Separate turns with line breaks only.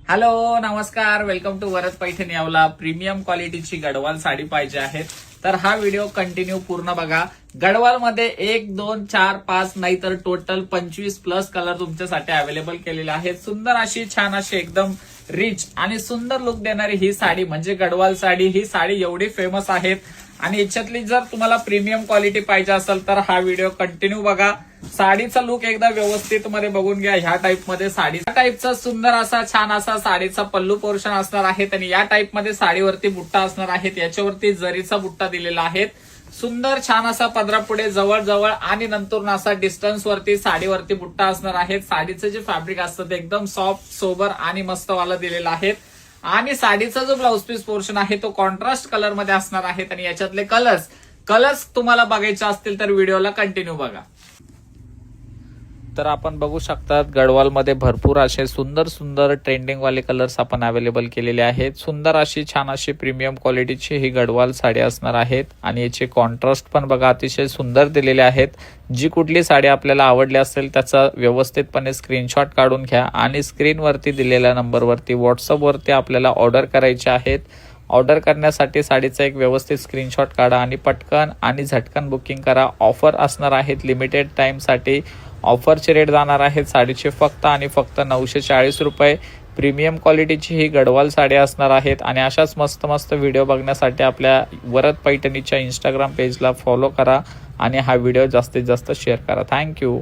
Hello नमस्कार, welcome to Varad Paithani यावला. Premium क्वालिटीची गडवाल साडी पाहिजे आहेत तर हा व्हिडिओ कंटिन्यू पूर्ण बघा. गडवाल मध्ये 1, 2, 4, 5 नाही तर टोटल 25+ कलर तुमच्यासाठी अवेलेबल केलेले आहेत. सुंदर अशी, छान अशी, एकदम रिच आणि सुंदर लुक देणारी ही साडी म्हणजे गडवाल साडी. ही साडी एवढी फेमस आहेत आणि याच्यातली जर तुम्हाला प्रीमियम क्वालिटी पाहिजे असेल तर हा व्हिडिओ कंटिन्यू बघा. साडीचा लुक एकदा व्यवस्थित मध्ये बघून घ्या. ह्या टाइप मध्ये साडी, टाइपचा सुंदर असा, छान असा साडीचा पल्लू पोर्शन असणार आहे आणि या टाइप मध्ये साडीवरती बुट्टा असणार आहेत. याच्यावरती जरीचा बुट्टा दिलेला आहे. सुंदर छान असा पदरा पुढे जवळ आणि नंतर असा डिस्टन्स वरती साडीवरती बुट्टा असणार आहे. साडीचं जे फॅब्रिक असतं ते एकदम सॉफ्ट, सोबर आणि मस्त वाला दिलेला आहे. आणि साडीचा जो ब्लाउज पीस पोर्शन आहे तो कॉन्ट्रास्ट कलर मध्ये असणार आहे. आणि याच्यातले कलर्स तुम्हाला बघायचे असतील तर व्हिडिओला कंटिन्यू बघा. तर आपण बघू शकतात गडवाल मध्ये भरपूर असे सुंदर ट्रेंडिंग वाले कलर्स आपण अवेलेबल केलेले आहेत. सुंदर अशी, छान अशी प्रीमियम क्वालिटीची ही गडवाल साडी असणार आहेत आणि याचे कॉन्ट्रास्ट पण बघा अतिशय सुंदर दिलेले आहेत. जी कुठली साडी आपल्याला आवडली असेल त्याचा व्यवस्थितपणे स्क्रीनशॉट काढून घ्या आणि स्क्रीनवरती दिलेल्या नंबरवरती व्हॉट्सअपवरती आपल्याला ऑर्डर करायचे आहेत. ऑर्डर करण्यासाठी साडीचा एक व्यवस्थित स्क्रीनशॉट काढा आणि पटकन आणि झटकन बुकिंग करा. ऑफर असणार आहेत लिमिटेड टाइमसाठी. ऑफरचे रेट जाणार आहेत साडीचे फक्त आणि फक्त 940 रुपये. प्रीमियम क्वालिटीची ही गडवाल साडी असणार आहेत. आणि अशाच मस्त व्हिडिओ बघण्यासाठी आपल्या वरद पैठणीच्या इंस्टाग्राम पेजला फॉलो करा आणि हा व्हिडिओ जास्तीत जास्त शेअर करा. थँक्यू.